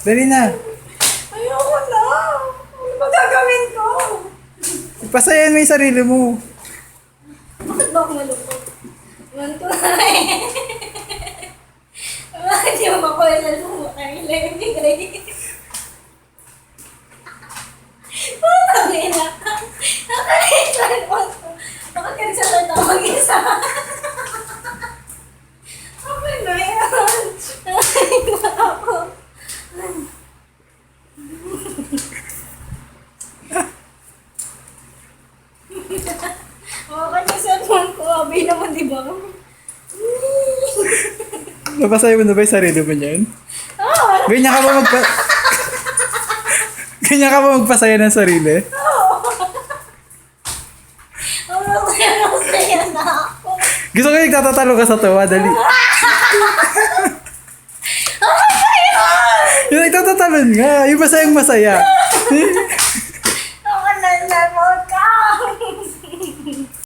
Dali na. Ayoko na. Ano ba gagawin ko? Pasayahin mo yung sarili mo. Bakit ba ako malungkot? Iwan ko na eh. Bakit di mo makuha mo kay Lenny? Putang ina. Nakalimutan ko. Bakit ka nagsasalita mag-isa? Okay na yan. Nakalimutan ako. Okay na cellphone ko. Abi naman, di ba? Napasaya mo na ba yung sarili mo niyan? Oo. Ganyan ka ba Ganyan ka ba magpasaya ng sarili? Masaya na ako. Gusto ko yung nagtatatalo ka sa tawa, dali. Yung nagtatatalon nga, yung masayang masaya.